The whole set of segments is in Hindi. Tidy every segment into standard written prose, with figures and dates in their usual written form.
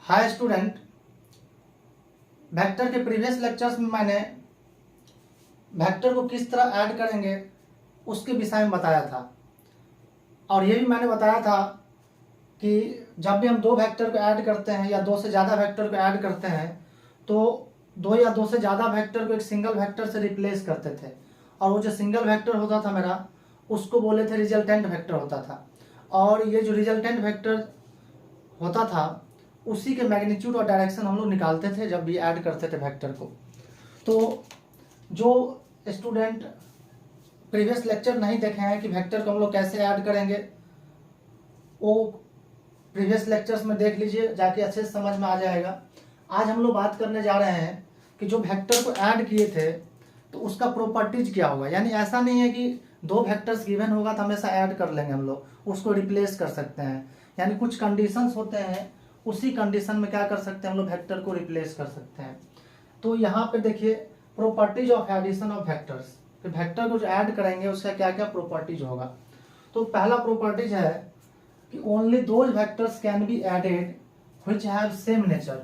हाय स्टूडेंट, वेक्टर के प्रीवियस लेक्चर्स में मैंने वेक्टर को किस तरह ऐड करेंगे उसके विषय में बताया था। और ये भी मैंने बताया था कि जब भी हम दो वेक्टर को ऐड करते हैं या दो से ज़्यादा वेक्टर को ऐड करते हैं तो दो या दो से ज़्यादा वेक्टर को एक सिंगल वेक्टर से रिप्लेस करते थे, और वो जो सिंगल वेक्टर होता था मेरा उसको बोले थे रिजल्टेंट वेक्टर होता था। और ये जो रिजल्टेंट वेक्टर होता था उसी के मैग्नीट्यूड और डायरेक्शन हम लोग निकालते थे जब भी ऐड करते थे वेक्टर को। तो जो स्टूडेंट प्रीवियस लेक्चर नहीं देखे हैं कि वेक्टर को हम लोग कैसे ऐड करेंगे, वो प्रीवियस लेक्चर्स में देख लीजिए, जाके अच्छे से समझ में आ जाएगा। आज हम लोग बात करने जा रहे हैं कि जो वेक्टर को ऐड किए थे तो उसका प्रॉपर्टीज क्या होगा। यानी ऐसा नहीं है कि दो वेक्टर्स गिवन होगा तो हमेशा ऐड कर लेंगे, हम लोग उसको रिप्लेस कर सकते हैं। यानी कुछ कंडीशंस होते हैं, उसी कंडीशन में क्या कर सकते हैं, हम लोग वेक्टर को रिप्लेस कर सकते हैं। तो यहाँ पे देखिए properties of addition of vectors, तो वेक्टर को जो ऐड करेंगे उसका क्या क्या प्रॉपर्टीज होगा। तो पहला प्रॉपर्टीज है कि only those vectors can be added which have same nature.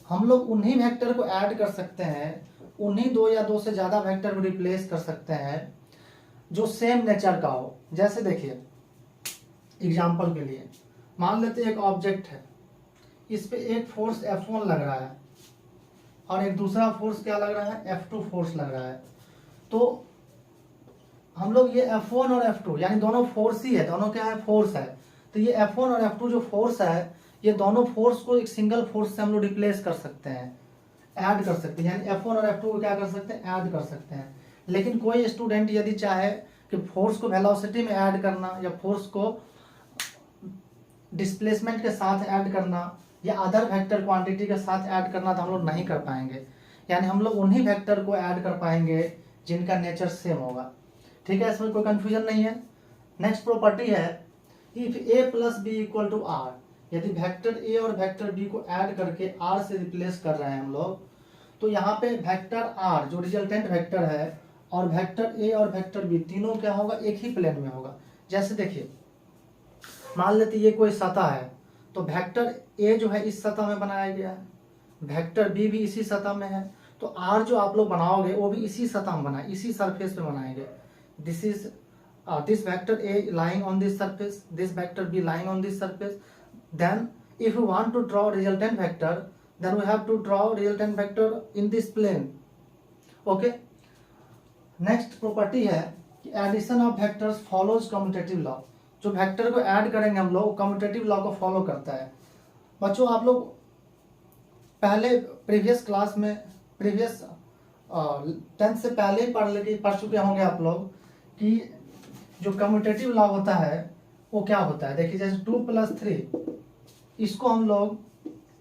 हम लोग उन्हीं वेक्टर को ऐड कर सकते हैं, उन्हीं दो या दो से ज्यादा वेक्टर को रिप्लेस कर सकते हैं जो सेम नेचर का हो। जैसे देखिए एग्जाम्पल के लिए मान लेते हैं एक ऑब्जेक्ट है, इस पे एक फोर्स F1 लग रहा है और एक दूसरा फोर्स क्या लग रहा है, F2 फोर्स लग रहा है। तो हम लोग ये F1 और F2 यानी दोनों फोर्स ही है, दोनों क्या है, फोर्स है। तो ये F1 और F2 जो फोर्स है, ये दोनों फोर्स को एक सिंगल फोर्स से हम लोग रिप्लेस कर सकते हैं, ऐड कर सकते हैं। यानी F1 और F2 को क्या कर सकते हैं, ऐड कर सकते हैं। लेकिन कोई स्टूडेंट यदि चाहे कि फोर्स को वेलोसिटी में ऐड करना या फोर्स को डिस्प्लेसमेंट के साथ ऐड करना या अदर वेक्टर क्वांटिटी के साथ ऐड करना, तो हम लोग नहीं कर पाएंगे। यानी हम लोग उन्हीं वेक्टर को ऐड कर पाएंगे जिनका नेचर सेम होगा। ठीक है, इसमें कोई कंफ्यूजन नहीं है। नेक्स्ट प्रॉपर्टी है if a plus B equal to R. यदि वेक्टर a और वेक्टर b को ऐड करके r से रिप्लेस कर रहे हैं हम लोग, तो यहाँ पे वेक्टर r जो रिजल्टेंट वेक्टर है और वेक्टर a और वेक्टर b तीनों क्या होगा, एक ही प्लेन में होगा। जैसे देखिए मान लेते ये कोई सतह है, तो वेक्टर a जो है इस सतह में बनाया गया है, वेक्टर b भी इसी सतह में है, तो r जो आप लोग बनाओगे वो भी इसी सतह में बनाए, इसी सरफेस पे बनाएंगे। This is this vector a lying on this surface, this vector b lying on this surface. Then if you want to draw resultant vector, then we have to draw resultant vector in this plane. Okay. Next property है कि addition of vectors follows commutative law. जो वेक्टर को ऐड करेंगे हम लोग कम्यूटेटिव लॉ को फॉलो करता है। बच्चों आप लोग पहले प्रीवियस क्लास में प्रीवियस 10th से पहले ही पढ़ चुके होंगे आप लोग कि जो कम्यूटेटिव लॉ होता है वो क्या होता है। देखिए जैसे 2 + 3, इसको हम लोग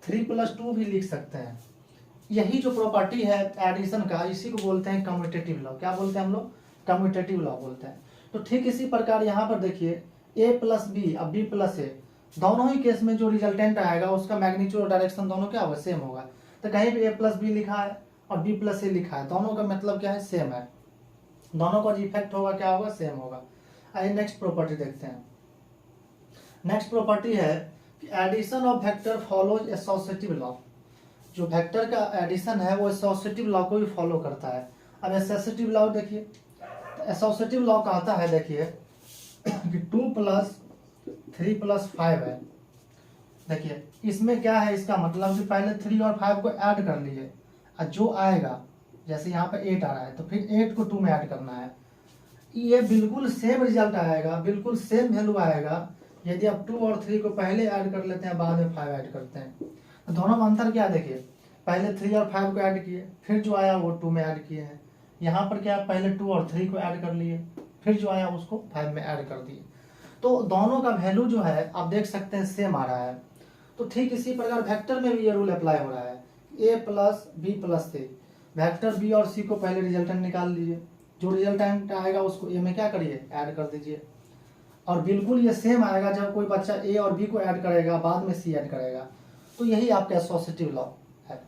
3 + 2 भी लिख सकते हैं। यही जो प्रॉपर्टी है एडिशन का, इसी को बोलते हैं कम्यूटेटिव लॉ। क्या बोलते हैं हम लोग, कम्यूटेटिव लॉ बोलते हैं। तो ठीक इसी प्रकार यहाँ पर देखिए a + b अब b + a, दोनों ही केस में जो रिजल्टेंट आएगा उसका मैग्नीट्यूड और डायरेक्शन दोनों क्या होगा, सेम होगा। तो कहीं भी a + b लिखा है और b + a लिखा है, दोनों का मतलब क्या है, सेम है। दोनों का जो इफेक्ट होगा क्या होगा, सेम होगा। आइए नेक्स्ट प्रॉपर्टी देखते हैं। नेक्स्ट प्रॉपर्टी है कि addition of vector follows associative law. जो वेक्टर का एडिशन है वो एसोसिएटिव लॉ को भी फॉलो करता है। अब एसोसिएटिव लॉ देखिए, तो एसोसिएटिव लॉ कहता है देखिए कि 2 + 3 + 5 है। देखिए इसमें क्या है, इसका मतलब कि पहले 3 और 5 को ऐड कर लिए और जो आएगा, जैसे यहाँ पे 8 आ रहा है तो फिर 8 को 2 में ऐड करना है। ये बिल्कुल सेम रिजल्ट आएगा, बिल्कुल सेम वैल्यू आएगा यदि आप 2 और 3 को पहले ऐड कर लेते हैं, बाद में 5 ऐड करते हैं। तो दोनों में अंतर क्या, देखिए पहले 3 और 5 को ऐड किए, फिर जो आया वो 2 में ऐड किए हैं। यहाँ पर क्या, पहले 2 और 3 को ऐड कर लिए, फिर जो आया उसको 5 में ऐड कर दिए। तो दोनों का वैल्यू जो है आप देख सकते हैं सेम आ रहा है। तो ठीक इसी प्रकार वेक्टर में भी ये रूल अप्लाई हो रहा है, a + b + c। Vector b और c को पहले रिजल्टेंट निकाल लीजिए, जो रिजल्टेंट आएगा उसको a में क्या करिए, ऐड कर दीजिए। और बिल्कुल ये सेम आएगा जब कोई बच्चा a और b को ऐड करेगा, बाद में c ऐड करेगा। तो यही आपका एसोसिएटिव लॉ है।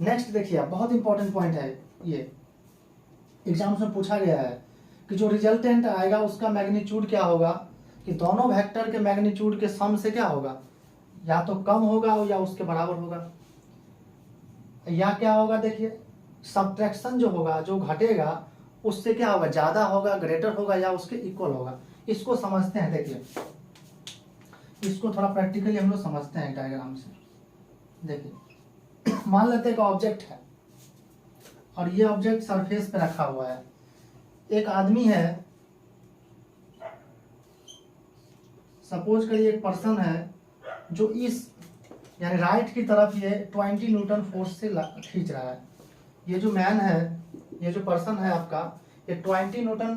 नेक्स्ट देखिए, बहुत इंपॉर्टेंट पॉइंट है ये, एग्जाम्स में पूछा गया है कि जो रिजल्टेंट आएगा उसका मैग्नीट्यूड क्या होगा, कि दोनों वेक्टर के मैग्नीट्यूड के सम से क्या होगा, या तो कम होगा या उसके बराबर होगा, या क्या होगा देखिए सब्ट्रैक्शन जो होगा, जो घटेगा उससे क्या होगा, ज़्यादा होगा, ग्रेटर होगा या उसके इक्वल होगा। इसको समझते हैं, देखिए इसको थोड़ा प्रैक्टिकली हम लोग समझते हैं डायग्राम से। देखिए मान लेते हैं एक ऑब्जेक्ट है और ये ऑब्जेक्ट सरफेस पे रखा हुआ है। एक आदमी है, सपोज करिए एक पर्सन है जो इस यानी राइट की तरफ ये 20 न्यूटन फोर्स से खींच रहा है। ये जो मैन है, ये जो पर्सन है आपका, ये 20 न्यूटन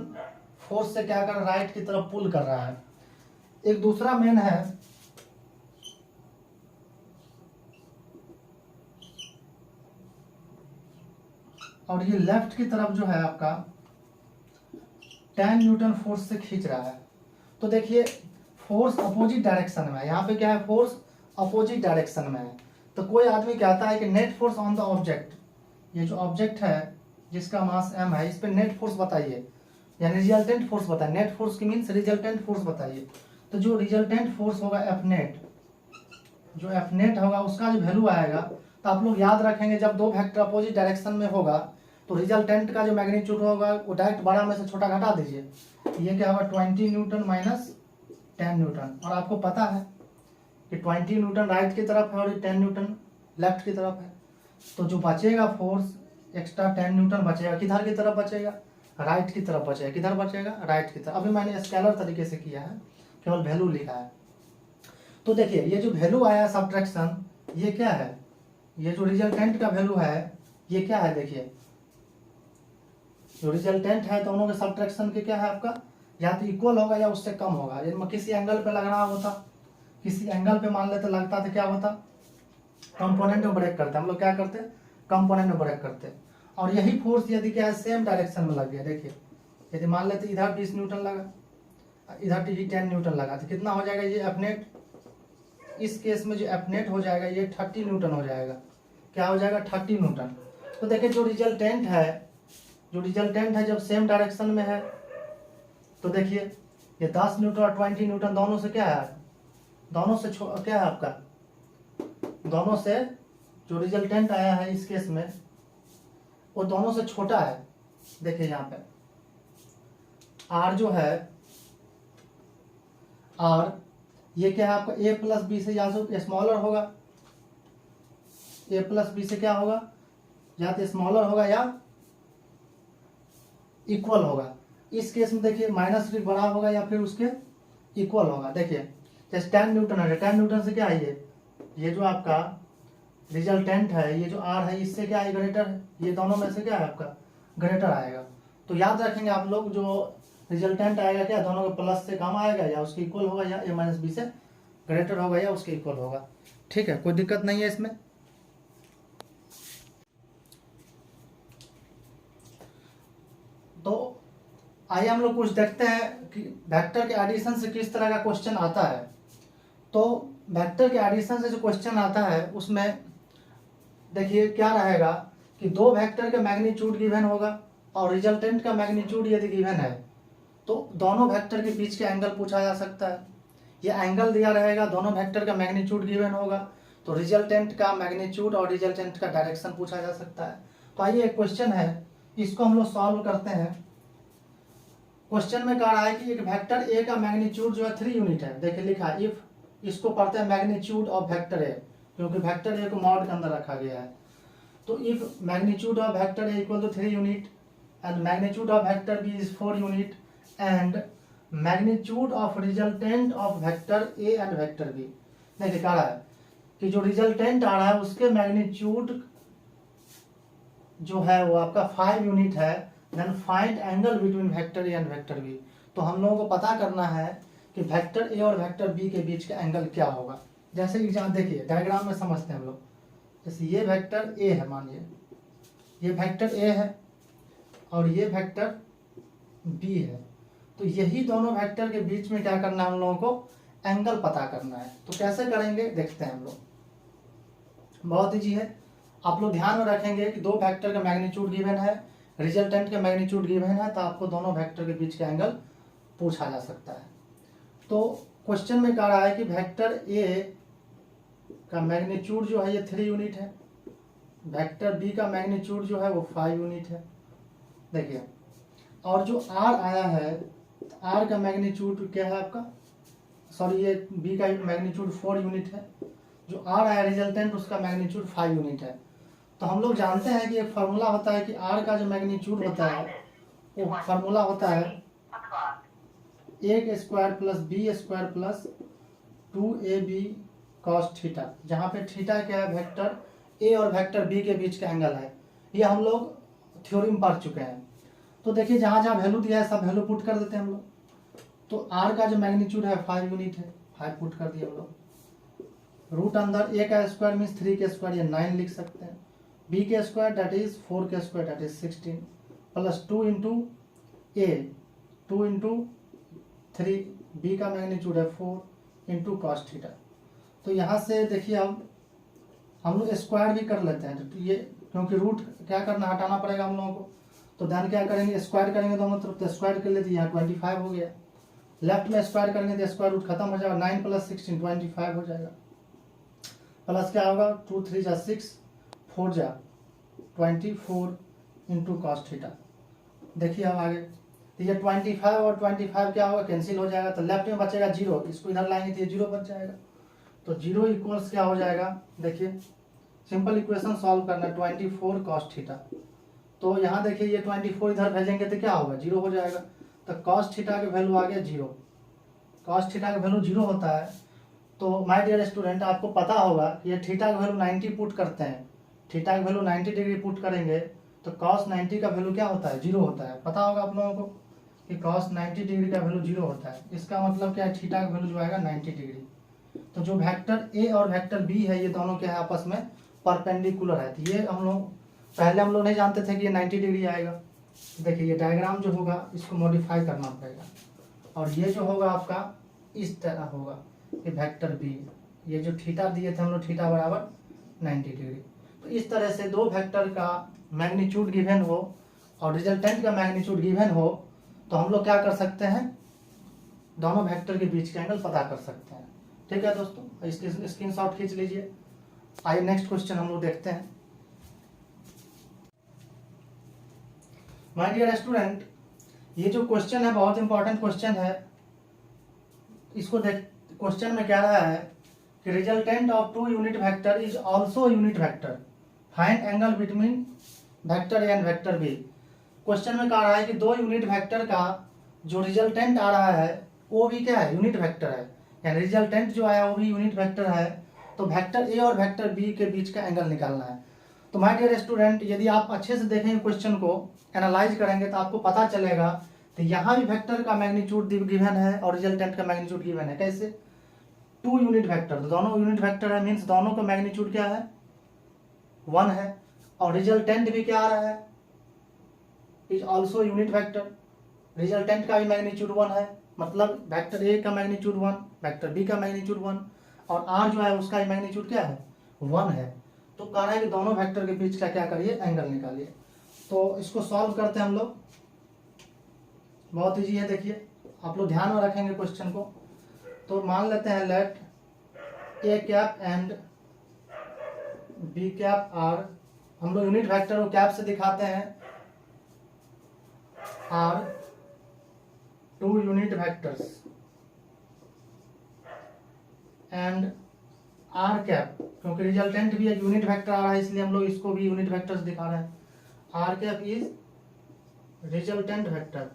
फोर्स से क्या कर रहा है, राइट की तरफ पुल कर रहा है। एक दूसरा मैन है, और ये लेफ्ट की तरफ जो है आपका 10 न्यूटन फोर्स से खींच रहा है। तो देखिए फोर्स अपोजिट डायरेक्शन में है, यहाँ पे क्या है, फोर्स अपोजिट डायरेक्शन में है। तो कोई आदमी कहता है कि net force on the object, ये जो ऑब्जेक्ट है जिसका मास m है, इस पे नेट फोर्स बताइए, यानी रिजल्टेंट फोर्स बताइए। नेट फोर्स की मीन्स रिजल्टेंट फोर्स बताइए। तो जो रिजल्टेंट फोर्स होगा एफ नेट, जो एफ नेट होगा उसका जो वैल्यू आएगा, तो आप लोग याद रखेंगे जब दो वेक्टर अपोजिट डायरेक्शन में होगा तो रिजल्टेंट का जो मैग्नीट्यूड होगा वो डायरेक्ट बड़ा में से छोटा घटा दीजिए। ये क्या होगा, 20 न्यूटन माइनस 10 न्यूटन। और आपको पता है कि 20 न्यूटन राइट की तरफ है और 10 न्यूटन लेफ्ट की तरफ है। तो जो बचेगा फोर्स एक्स्ट्रा 10 न्यूटन बचेगा, किधर की तरफ बचेगा, राइट की तरफ बचेगा। किधर बचेगा, राइट की तरफ। अभी मैंने स्केलर तरीके से किया है, केवल वैल्यू लिखा है। तो देखिए ये जो वैल्यू आया सब्ट्रैक्शन, ये क्या है, ये जो रिजल्टेंट का वैल्यू है ये क्या है, देखिए जो रिजल्टेंट है दोनों के सब्ट्रैक्शन के क्या है आपका, या तो इक्वल होगा या उससे कम होगा। यदि किसी एंगल पे लग रहा होता, किसी एंगल पे मान लेते लगता तो क्या होता, कंपोनेंट में ब्रेक करते, हम लोग क्या करते, कंपोनेंट में ब्रेक करते। और यही फोर्स यदि क्या है सेम डायरेक्शन में लग गया, देखिए यदि मान लेते इधर 20 न्यूटन लगा, इधर 10 न्यूटन लगा, तो कितना हो जाएगा ये एफ नेट। इस केस में जो एफ नेट हो जाएगा ये 30 न्यूटन हो जाएगा। क्या हो जाएगा, 30 न्यूटन। तो देखिए जो रिजल्टेंट है, जो रिजल्टेंट है जब सेम डायरेक्शन में है तो देखिए ये 10 न्यूटन और 20 न्यूटन दोनों से क्या है, दोनों से क्या है आपका, दोनों से जो रिजल्टेंट आया है इस केस में वो दोनों से छोटा है। देखिए यहाँ पे r जो है, r ये क्या है आपका a प्लस बी से या तो स्मॉलर होगा, a प्लस बी से क्या होगा, या तो स्मॉलर होगा या इक्वल होगा। इस केस में देखिए माइनस भी बड़ा होगा या फिर उसके इक्वल होगा। देखिए जैसे 10 न्यूटन है, 10 न्यूटन से क्या है, ये जो आपका रिजल्टेंट है, ये जो r है इससे क्या है, ग्रेटर है। ये दोनों में से क्या है आपका, ग्रेटर आएगा। तो याद रखेंगे आप लोग जो रिजल्टेंट आएगा क्या, दोनों के प्लस से कम आएगा या उसके इक्वल होगा, या a माइनस बी से ग्रेटर होगा या उसके इक्वल होगा। ठीक है, कोई दिक्कत नहीं है इसमें। तो आइए हम लोग कुछ देखते हैं कि वेक्टर के एडिशन से किस तरह का क्वेश्चन आता है। तो वेक्टर के एडिशन से जो क्वेश्चन आता है उसमें देखिए क्या रहेगा कि दो वेक्टर का मैग्नीट्यूड गिवन होगा और रिजल्टेंट का मैग्नीट्यूड यदि गिवन है तो दोनों वेक्टर के बीच के एंगल पूछा जा सकता है। ये एंगल दिया रहेगा, दोनों वेक्टर का मैग्नीट्यूड गिवन होगा तो रिजल्टेंट का मैग्नीट्यूड और रिजल्टेंट का डायरेक्शन पूछा जा सकता है। तो आइए एक क्वेश्चन है, इसको हम लोग सॉल्व करते हैं। क्वेश्चन में कह रहा है कि एक वेक्टर ए का मैग्नीट्यूड जो है 3 यूनिट है। देखिए लिखा है इफ, इसको पढ़ते हैं मैग्नीट्यूड ऑफ वेक्टर ए, क्योंकि वेक्टर ए को मॉड के अंदर रखा गया है। तो if magnitude of vector A equal to 3 unit and magnitude of vector B is 4 unit and magnitude of resultant of vector A and vector B. देखिए कह रहा है कि जो रिजल्टेंट आ रहा है उसके मैग्नीट्यूड जो है वो आपका 5 यूनिट है। Then find angle between vector A and vector B. तो हम लोगों को पता करना है कि वेक्टर ए और वेक्टर बी के बीच का एंगल क्या होगा। जैसे एग्जाम देखिए डायग्राम में समझते हैं हम लोग। जैसे ये वेक्टर ए है, मानिए ये वेक्टर ए है और ये वेक्टर बी है, तो यही दोनों वेक्टर के बीच में क्या करना है, हम लोगों को एंगल पता करना है। तो कैसे करेंगे देखते हैं हम लोग, बहुत ईजी है। आप लोग ध्यान में रखेंगे कि दो वेक्टर का मैग्नीट्यूड गिवन है, रिजल्टेंट का मैग्नीट्यूड गिवन है, तो आपको दोनों वेक्टर के बीच का एंगल पूछा जा सकता है। तो क्वेश्चन में कह रहा है कि वेक्टर ए का मैग्नीट्यूड जो है ये 3 यूनिट है, वेक्टर बी का मैग्नीट्यूड जो है वो 5 यूनिट है। देखिए, और जो आर आया है, आर का मैग्नीट्यूड क्या है आपका, सॉरी ये बी का मैग्नीट्यूड 4 यूनिट है, जो आर आया रिजल्टेंट उसका मैग्नीट्यूड 5 यूनिट है। तो हम लोग जानते हैं कि एक फार्मूला होता है कि आर का जो मैग्नीट्यूड होता है वो फार्मूला होता है A square plus B square plus 2ab cos theta, जहाँ पे थीटा क्या है, वेक्टर ए और वेक्टर बी के बीच का एंगल है। ये हम लोग थ्योरम पढ़ चुके हैं। तो देखिए जहाँ जहाँ वैल्यू दिया है सब वैल्यू पुट कर देते हैं हम लोग। तो आर का जो मैग्नीट्यूड है 5 यूनिट है, 5 पुट कर दिए हम लोग। रूट अंदर ए का स्क्वायर मीन्स 3 के स्क्वायर, ये 9 लिख सकते हैं। बी के स्क्वायर दैट इज 4 के square that is 16 plus 2 into A, 2 into 3, B का मैग्नीट्यूड है 4 इंटू कॉस थीटा। तो यहाँ से देखिए अब हम लोग स्क्वायर भी कर लेते हैं, तो ये क्योंकि रूट क्या करना, हटाना पड़ेगा हम लोगों को। तो ध्यान क्या करेंगे, स्क्वायर करेंगे दोनों तरफ, तो स्क्वायर कर लेते यहाँ 25 हो गया। लेफ्ट में स्क्वायर करेंगे तो स्क्वायर रूट खत्म हो जाएगा, 9 प्लस 16 25 हो जाएगा। प्लस क्या होगा, 2 3 जा 6, 4 जा 24 इंटू कॉस थीटा। देखिए अब आगे, तो ये 25 और 25 क्या होगा, कैंसिल हो जाएगा। तो लेफ्ट में बचेगा 0, इसको इधर लाएंगे तो ये 0 बच जाएगा। तो 0 इक्वल्स क्या हो जाएगा, देखिए सिंपल इक्वेशन सॉल्व करना, 24 कॉस थीटा। तो यहाँ देखिए ये 24 इधर भेजेंगे तो क्या होगा, 0 हो जाएगा। तो कॉस थीटा का वैल्यू आ गया 0। कॉस थीटा का वैल्यू 0 होता है। तो माय डियर स्टूडेंट, आपको पता होगा कि ये थीटा का वैल्यू 90 पुट करते हैं, थीटा का वैल्यू 90 डिग्री पुट करेंगे तो कॉस 90 का वैल्यू क्या होता है, 0 होता है। पता होगा आप लोगों को कि कॉस 90 डिग्री का वैल्यू 0 होता है। इसका मतलब क्या है, थीटा का वैल्यू जो आएगा 90 डिग्री। तो जो वेक्टर ए और वेक्टर बी है ये दोनों क्या है, आपस में परपेंडिकुलर है। तो ये हम लोग पहले हम लोग नहीं जानते थे कि ये 90 डिग्री आएगा। देखिए ये डायग्राम जो होगा इसको मॉडिफाई करना पड़ेगा, और ये जो होगा आपका इस तरह होगा, ये वेक्टर बी, ये जो थीटा दिए थे हम लोग, थीटा बराबर 90 डिग्री। तो इस तरह से दो वेक्टर का मैग्नीट्यूड गिवन हो और रिजल्टेंट का मैग्नीट्यूड गिवन हो तो हम लोग क्या कर सकते हैं, दोनों वेक्टर के बीच का एंगल पता कर सकते हैं। ठीक है दोस्तों, इसकी स्क्रीनशॉट खींच लीजिए। आइए नेक्स्ट क्वेश्चन हम लोग देखते हैं। माय डियर स्टूडेंट, ये जो क्वेश्चन है बहुत इंपॉर्टेंट क्वेश्चन है। इसको देख, क्वेश्चन में क्या रहा है कि resultant of 2 unit vector is also unit vector, find angle between vector A and vector B. Question में कहा रहा है कि 2 यूनिट वेक्टर का जो रिजल्टेंट आ रहा है वो भी क्या है, यूनिट वेक्टर है, यानी रिजल्टेंट जो आया वो भी यूनिट वेक्टर है। तो वेक्टर ए और वेक्टर बी के बीच का एंगल निकालना है। तो माय डियर स्टूडेंट, यदि आप अच्छे से देखेंगे क्वेश्चन को, एनालाइज करेंगे तो आपको पता चलेगा तो यहाँ भी वेक्टर का मैग्नीट्यूड गिवन है और रिजल्टेंट का मैग्नीट्यूड गिवन है। कैसे, 2 यूनिट वेक्टर, तो दोनों यूनिट वेक्टर है, मीन्स दोनों का मैग्नीट्यूड क्या है, 1 है। और रिजल्टेंट भी क्या आ रहा है, is also unit vector, resultant का भी मैग्नीट्यूड 1 है, मतलब वेक्टर ए का मैग्नीट्यूड 1, वेक्टर बी का मैग्नीट्यूड 1, और आर जो है उसका मैग्नीट्यूड क्या है, 1 है। तो कह रहा है कि दोनों वेक्टर के बीच का क्या करिए, एंगल निकालिए। तो इसको सॉल्व करते हैं हम लोग, बहुत ईजी है। देखिए आप लोग ध्यान में रखेंगे क्वेश्चन को। तो मान लेते हैं let A cap and B cap are, हम लोग यूनिट वेक्टर को कैप से दिखाते हैं, are 2 unit vectors and R cap, क्योंकि रिजल्टेंट भी एक यूनिट वेक्टर आ रहा है इसलिए हम लोग इसको भी यूनिट वेक्टर्स दिखा रहे हैं। R cap is resultant vector.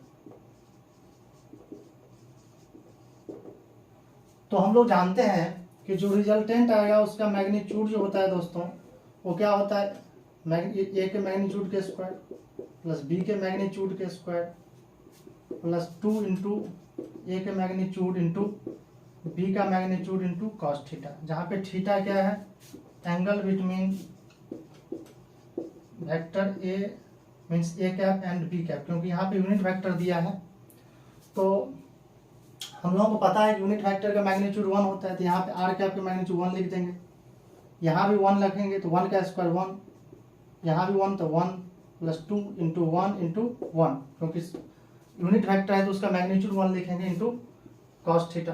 तो हम लोग जानते हैं कि जो रिजल्टेंट आएगा उसका मैग्नीट्यूड जो होता है दोस्तों वो क्या होता है, ए के मैग्नीट्यूड के स्क्वायर प्लस बी के मैग्नीट्यूड के स्क्वायर प्लस 2 इंटू ए के मैग्नीट्यूड इंटू बी का मैग्नीट्यूड इंटू कॉस थीटा, जहाँ पे थीटा क्या है, angle between vector A means A cap and B cap, क्योंकि यहाँ पे यूनिट वेक्टर दिया है। तो हम लोगों को पता है यूनिट वेक्टर का मैग्नीट्यूड 1 होता है, तो यहाँ पे आर कैप का मैग्नीट्यूड 1 लिख देंगे, यहाँ भी 1 लिखेंगे तो 1 का स्क्वायर 1, यहाँ भी 1 तो 1 प्लस 2 इंटू 1 इंटू 1, क्योंकि यूनिट वेक्टर है तो उसका मैग्नीट्यूड 1 लिखेंगे इंटू कॉस थीटा।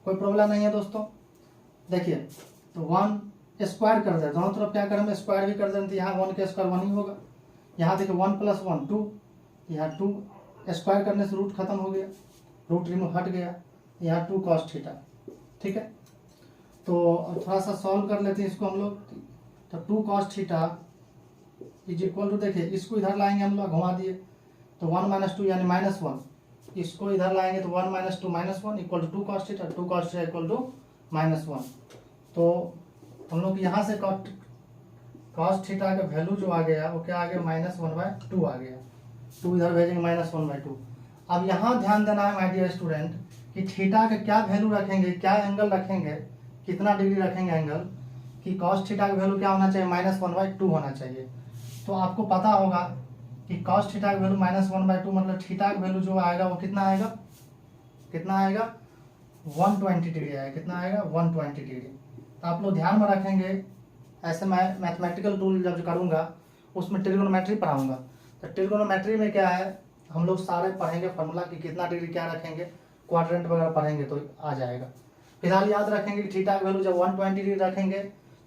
कोई प्रॉब्लम नहीं है दोस्तों। देखिए तो 1 स्क्वायर कर दे, दोनों तरफ क्या करें, स्क्वायर भी कर दें, तो यहाँ 1 का स्क्वायर 1 ही होगा। यहाँ देखिए 1 + 1 2, यहाँ 2 स्क्वायर करने से रूट खत्म हो गया, रूट रिमूव हट गया, यहाँ 2 cos थीटा। ठीक है, तो अब थोड़ा सा सॉल्व कर लेते हैं इसको हम लोग। तो 2 cos theta is equal to, देखिए इसको इधर लाएंगे हम लोग, घुमा दिए तो 1 - 2 यानी -1, इसको इधर लाएंगे तो 1 - 2 -1 equal to 2 cos theta, 2 cos theta equal to -1। तो हम लोग यहाँ से cos थीटा का वैल्यू जो आ गया वो क्या आ गया, -1/2 आ गया, 2 इधर भेजेंगे -1/2। अब यहाँ ध्यान देना है माय डियर स्टूडेंट कि थीटा का क्या वैल्यू रखेंगे, क्या एंगल रखेंगे, कितना डिग्री रखेंगे एंगल, कि cos थीटा का वैल्यू क्या होना चाहिए, -1/2 होना चाहिए। तो आपको पता होगा कि cos थीटा का वैल्यू -1/2 मतलब थीटा का वैल्यू जो आएगा वो कितना आएगा, 120 डिग्री आएगा, कितना आएगा 120 डिग्री। तो आप लोग ध्यान में रखेंगे, ऐसे मैं मैथमेटिकल टूल जब करूँगा उसमें ट्रिगोनोमेट्री पढ़ाऊंगा, तो ट्रिगोनोमेट्री में क्या है, हम लोग सारे पढ़ेंगे फार्मूला कि कितना डिग्री क्या रखेंगे, क्वाड्रेंट वगैरह पढ़ेंगे तो आ जाएगा। फिलहाल याद रखेंगे कि थीटा का वैल्यू जब 120 डिग्री रखेंगे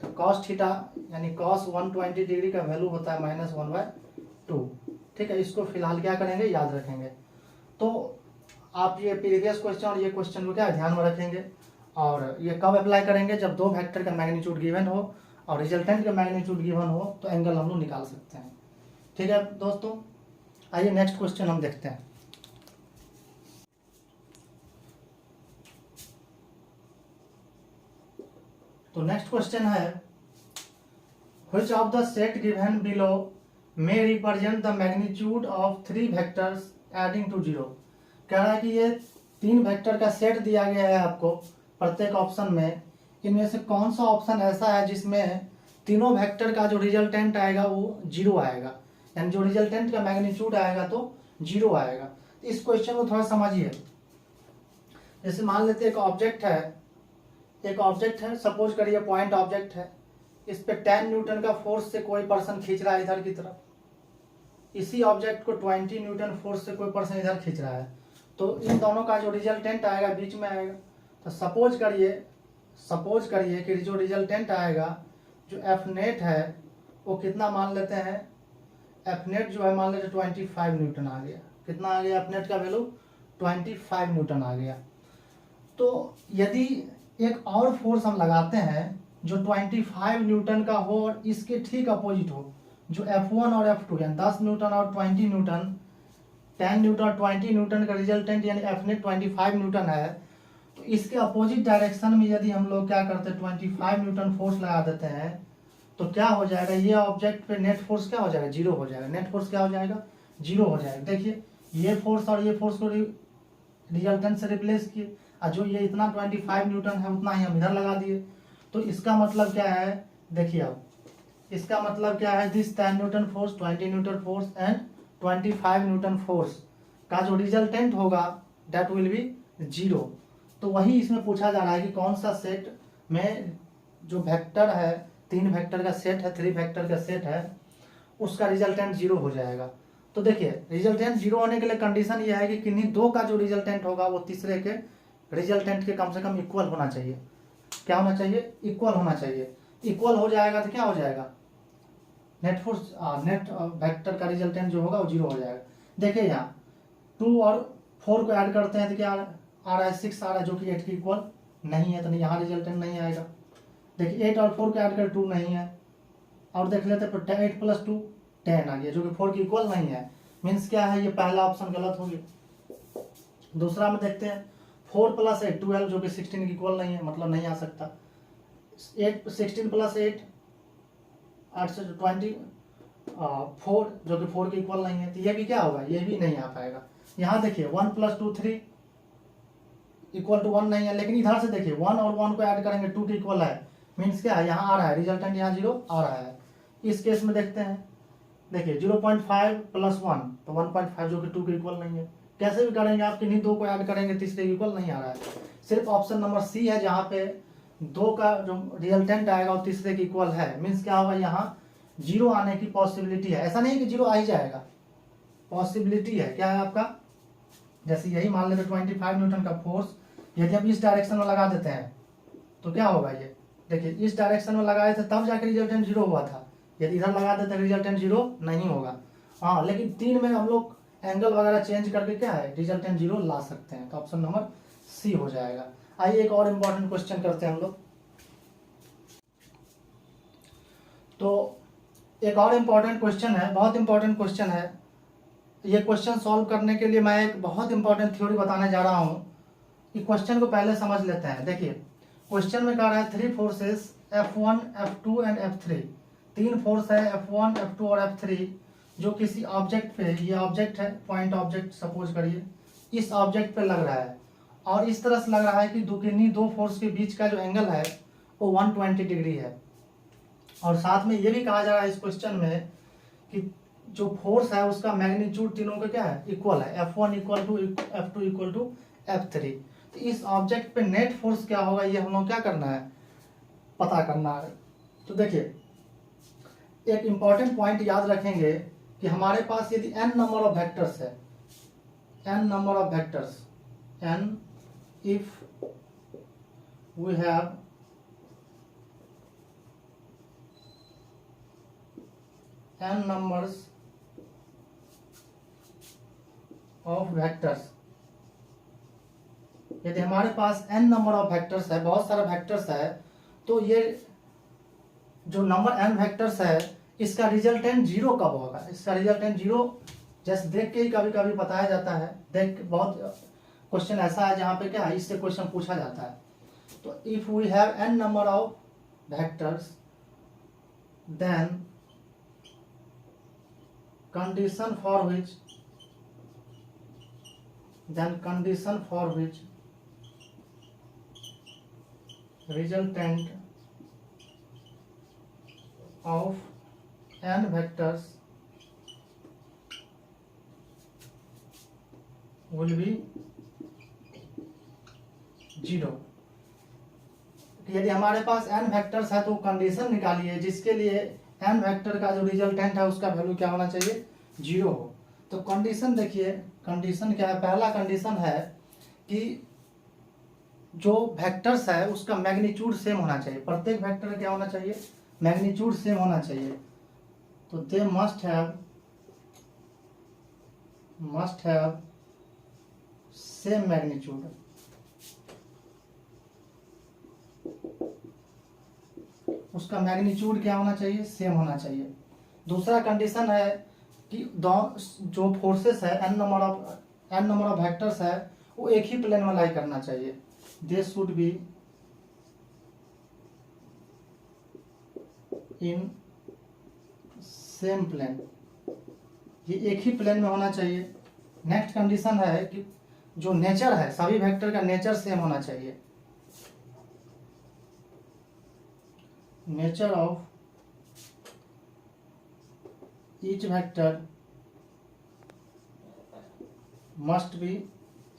तो cos थीटा यानी cos 120 डिग्री का वैल्यू होता है -1/2। ठीक है, इसको फिलहाल क्या करेंगे, याद रखेंगे। तो आप ये प्रीवियस क्वेश्चन और ये क्वेश्चन को क्या ध्यान में रखेंगे, और ये कब अप्लाई करेंगे, जब दो वेक्टर का मैग्नीट्यूड गिवन हो और रिजल्टेंट का मैग्नीट्यूड गिवन हो तो एंगल हम लोग निकाल सकते हैं। ठीक है दोस्तों, आइए नेक्स्ट क्वेश्चन हम देखते हैं। तो नेक्स्ट क्वेश्चन है, which of the set given below may represent the magnitude of 3 vectors adding to 0। कह रहा है कि ये 3 वेक्टर का सेट दिया गया है आपको प्रत्येक ऑप्शन में, इनमें से कौन सा ऑप्शन ऐसा है जिसमें तीनों वेक्टर का जो रिजल्टेंट आएगा वो 0 आएगा, यानी जो रिजल्टेंट का मैग्नीट्यूड आएगा तो 0 आएगा। इस क्वेश्चन को थोड़ा समझिए। जैसे मान लेते एक ऑब्जेक्ट है, सपोज करिए पॉइंट ऑब्जेक्ट है, इस पे 10 न्यूटन का फोर्स से कोई पर्सन खींच रहा है इधर की तरफ, इसी ऑब्जेक्ट को 20 न्यूटन फोर्स से कोई पर्सन इधर खींच रहा है, तो इन दोनों का जो रिजल्टेंट आएगा बीच में आएगा। तो सपोज करिए कि जो रिजल्टेंट आएगा, जो एफ नेट है वो कितना मान लेते हैं, एफ नेट जो है मान लेते 25 न्यूटन आ गया, कितना आ गया एफ नेट का वैल्यू 25 न्यूटन आ गया। तो यदि एक और फोर्स हम लगाते हैं जो 25 न्यूटन का हो और इसके ठीक अपोजिट हो, जो F1 और F2 यानी 10 न्यूटन और 20 न्यूटन, 10 न्यूटन और 20 न्यूटन का रिजल्टेंट यानी F नेट 25 न्यूटन है, तो इसके अपोजिट डायरेक्शन में यदि हम लोग क्या करते हैं 25 न्यूटन फोर्स लगा देते हैं तो क्या हो जाएगा, ये ऑब्जेक्ट पे नेट फोर्स क्या हो जाएगा, 0 हो जाएगा। नेट फोर्स क्या हो जाएगा, 0 हो जाएगा। देखिए ये फोर्स और ये फोर्स को रिजल्टेंट से रिप्लेस किए, और जो ये इतना 25 न्यूटन है उतना ही हम इधर लगा दिए। तो इसका मतलब क्या है, देखिए अब इसका मतलब क्या है, this 10 Newton force, 20 Newton force and 25 Newton force का जो रिजल्टेंट होगा दैट विल बी 0। तो वही इसमें पूछा जा रहा है कि कौन सा सेट में जो वेक्टर है, 3 वेक्टर का सेट है, 3 वेक्टर का सेट है, उसका रिजल्टेंट 0 हो जाएगा। तो देखिए रिजल्टेंट 0 होने के लिए कंडीशन यह है कि किन्हीं दो का जो रिजल्टेंट होगा वो तीसरे के रिजल्टेंट के कम से कम इक्वल होना चाहिए। क्या होना चाहिए, इक्वल होना चाहिए। इक्वल हो जाएगा तो क्या हो जाएगा, नेट फोर्स नेट वेक्टर का रिजल्टेंट जो होगा वो 0 हो जाएगा। देखिए यहाँ 2 और 4 को ऐड करते हैं तो क्या आ रहा है, 6 आ रहा है, जो कि 8 के इक्वल नहीं है, तो यहाँ रिजल्टेंट नहीं आएगा। देखिए 8 और 4 को ऐड कर 2 नहीं है, और देख लेते हैं 8 + 2 10 आ गया, जो कि 4 के इक्वल नहीं है। मीन्स क्या है, ये पहला ऑप्शन गलत हो गया। दूसरा में देखते हैं 4 + 8 12, जो कि 16 के इक्वल नहीं है, मतलब नहीं आ सकता। 16 + 8 8 से 20 4, जो कि 4 के इक्वल नहीं है, तो ये भी क्या होगा, ये भी नहीं आ पाएगा। यहाँ देखिए 1 + 2 3 इक्वल टू 1 नहीं है, लेकिन इधर से देखिए 1 और 1 को ऐड करेंगे 2 के इक्वल है। मीन्स क्या है, यहाँ आ रहा है रिजल्टेंट, यहाँ 0 आ रहा है। इस केस में देखते हैं, देखिए 0.5 + 1 तो 1.5, जो कि 2 के इक्वल नहीं है। कैसे भी करेंगे आप, किन्हीं दो को ऐड करेंगे, तीसरे इक्वल नहीं आ रहा है। सिर्फ ऑप्शन नंबर सी है जहाँ पे 2 का जो रिजल्टेंट आएगा वो तीसरे के इक्वल है। मीन्स क्या होगा, यहाँ 0 आने की पॉसिबिलिटी है। ऐसा नहीं कि 0 आ ही जाएगा, पॉसिबिलिटी है। क्या है आपका, जैसे यही मान लेते 25 न्यूटन का फोर्स यदि हम इस डायरेक्शन में लगा देते हैं तो क्या होगा, ये देखिए इस डायरेक्शन में लगाए थे तब जाकर रिजल्टेंट 0 हुआ था, यदि इधर लगा देते रिजल्टेंट 0 नहीं होगा। हाँ, लेकिन 3 में हम लोग एंगल वगैरह चेंज करके क्या है रिजल्टेंट 0 ला सकते हैं, तो ऑप्शन नंबर सी हो जाएगा। आइए एक और इम्पोर्टेंट क्वेश्चन करते हैं हम लोग। तो एक और इम्पोर्टेंट क्वेश्चन है, बहुत इम्पोर्टेंट क्वेश्चन है। ये क्वेश्चन सॉल्व करने के लिए मैं एक बहुत इंपॉर्टेंट थ्योरी बताने जा रहा हूँ कि क्वेश्चन को पहले समझ लेते हैं। देखिए क्वेश्चन में कह रहा है 3 forces F1, F2 and F3, 3 force है F1, F2 और F3 जो किसी ऑब्जेक्ट पे, ये ऑब्जेक्ट है, पॉइंट ऑब्जेक्ट सपोज करिए, इस ऑब्जेक्ट पे लग रहा है और इस तरह से लग रहा है कि किन्हीं दो फोर्स के बीच का जो एंगल है वो 120 डिग्री है। और साथ में ये भी कहा जा रहा है इस क्वेश्चन में कि जो फोर्स है उसका मैग्नीट्यूड तीनों का क्या है इक्वल है, F1 equal to F2 equal to F3। तो इस ऑब्जेक्ट पे नेट फोर्स क्या होगा ये हम लोग क्या करना है पता करना है। तो देखिए एक इंपॉर्टेंट पॉइंट याद रखेंगे कि हमारे पास यदि n नंबर ऑफ वेक्टर्स है, n number of vectors, n if we have n numbers of vectors, यदि हमारे पास n नंबर ऑफ वेक्टर्स है, बहुत सारा वेक्टर्स है, तो ये जो नंबर n वेक्टर्स है इसका रिजल्टेंट 0 कब होगा, इसका रिजल्टेंट 0 जैसे देख के ही कभी कभी बताया जाता है। देख बहुत क्वेश्चन ऐसा है जहाँ पे क्या है इससे क्वेश्चन पूछा जाता है। तो if we have n number of vectors then condition for which resultant of n vectors will be 0। यदि हमारे पास n वेक्टर्स है तो कंडीशन निकालिए जिसके लिए n वेक्टर का जो रिजल्टेंट है उसका वैल्यू क्या होना चाहिए 0 हो। तो कंडीशन देखिए, कंडीशन क्या है, पहला कंडीशन है कि जो वेक्टर्स है उसका मैग्नीट्यूड सेम होना चाहिए, प्रत्येक वेक्टर का क्या होना चाहिए मैग्नीट्यूड सेम होना चाहिए। तो they must have same magnitude, उसका मैग्नीट्यूड क्या होना चाहिए सेम होना चाहिए। दूसरा कंडीशन है कि जो फोर्सेस है n नंबर ऑफ वेक्टर्स है वो एक ही प्लेन में लाई करना चाहिए, they should be in same plane, ये एक ही प्लेन में होना चाहिए। नेक्स्ट कंडीशन है कि जो नेचर है सभी वेक्टर का नेचर सेम होना चाहिए, nature of each vector must be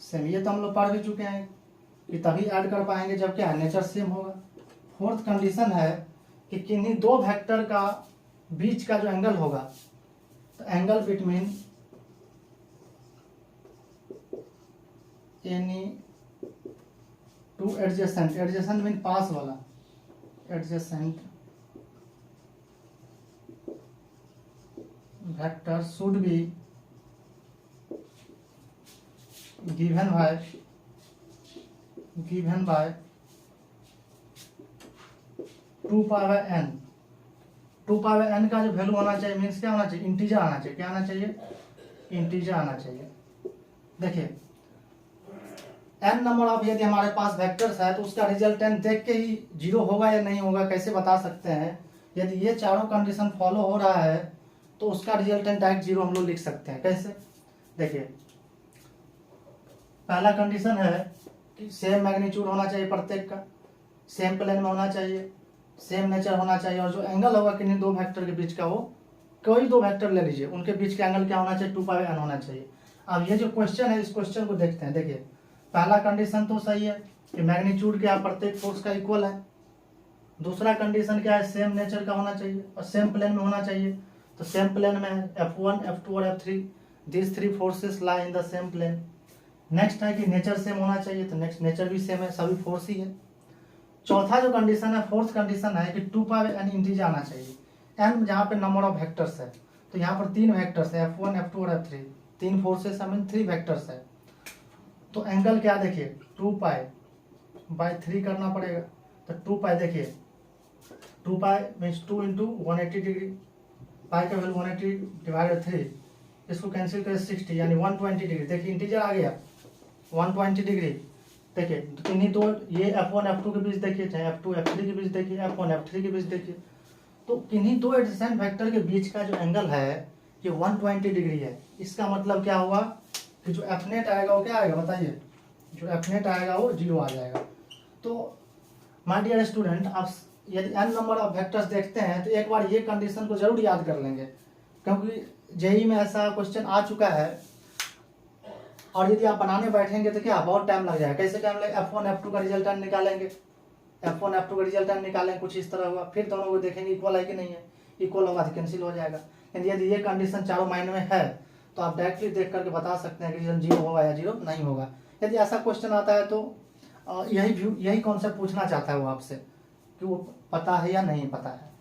same. ये तो हम लोग पढ़ भी चुके हैं कि तभी ऐड कर पाएंगे जब क्या नेचर सेम होगा। फोर्थ कंडीशन है कि किन्हीं दो वेक्टर का बीच का जो एंगल होगा, तो angle between any two adjacent, adjacent mean पास वाला, adjacent vector should be given by 2 power n। 2 power n का जो वैल्यू होना चाहिए मीन्स क्या होना चाहिए इंटीजर आना चाहिए, क्या आना चाहिए इंटीजर आना चाहिए। देखिए n नंबर ऑफ यदि हमारे पास वेक्टर्स है तो उसका रिजल्टेंट देख के ही 0 होगा या नहीं होगा कैसे बता सकते हैं। यदि ये चारों कंडीशन फॉलो हो रहा है तो उसका रिजल्टेंट डायरेक्ट 0 हम लोग लिख सकते हैं। कैसे देखिए, पहला कंडीशन है कि सेम मैग्नीट्यूड होना चाहिए प्रत्येक का, सेम प्लेन में होना चाहिए, सेम नेचर होना चाहिए, और जो एंगल होगा किन्हीं दो वेक्टर के बीच का, वो कोई दो वेक्टर ले लीजिए उनके बीच का एंगल क्या होना चाहिए 2 पावर n होना चाहिए। अब ये जो क्वेश्चन है इस क्वेश्चन को देखते हैं। देखिए पहला कंडीशन तो सही है कि मैग्नीट्यूड क्या प्रत्येक फोर्स का इक्वल है। दूसरा कंडीशन क्या है सेम नेचर का होना चाहिए और सेम प्लेन में होना चाहिए। तो सेम प्लेन में F1, F2 और F3, this 3 forces lie in the same plane. Next है कि नेचर सेम होना चाहिए, तो नेक्स्ट नेचर भी सेम है, सभी फोर्स ही है। चौथा जो कंडीशन है, फोर्थ कंडीशन है कि 2 पाई एन इंटीजर आना चाहिए। एन जहाँ पे नंबर ऑफ वेक्टर्स है, तो यहाँ पर 3 वेक्टर्स है, F1 F2 और F3, 3 फोर्सेस है, मीन 3 वेक्टर्स है। तो एंगल क्या देखिए 2 पाई बाई 3 करना पड़ेगा। तो 2 पाई देखिए 2 पाई मीन्स 2 इंटू 180 डिग्री, पाई का वैल्यू 180 डिवाइडेड 3, इसको कैंसिल करें 60 यानी 120 डिग्री। देखिए इंटीजर आ गया 120 डिग्री। देखिए इन्हीं दो, ये F1 F2 के बीच देखिए, चाहे F2 F3 के बीच देखिए, F1 F3 के बीच देखिए, तो किन्हीं दो एडजेसेंट वेक्टर के बीच का जो एंगल है ये 120 डिग्री है। इसका मतलब क्या हुआ कि जो एफ नेट आएगा वो क्या आएगा बताइए, जो एफ नेट आएगा वो 0 आ जाएगा। तो माय डियर स्टूडेंट, आप यदि n नंबर ऑफ वेक्टर्स देखते हैं तो एक बार ये कंडीशन को जरूर याद कर लेंगे, क्योंकि जेई में ऐसा क्वेश्चन आ चुका है। और यदि आप बनाने बैठेंगे तो क्या बहुत टाइम लग जाएगा। कैसे टाइम लगेगा, F1 F2 का रिजल्टेंट निकालेंगे, F1 F2 का रिजल्टेंट निकालेंगे, कुछ इस तरह हुआ, फिर दोनों को देखेंगे इक्वल है कि नहीं है, इक्वल होगा तो कैंसिल हो जाएगा। यानी यदि ये कंडीशन चारों माइंड में है तो आप डायरेक्टली देख करके बता सकते हैं कि रिजल्ट 0 होगा या 0 नहीं होगा। यदि ऐसा क्वेश्चन आता है तो यही कॉन्सेप्ट पूछना चाहता है वो आपसे कि वो पता है या नहीं पता है।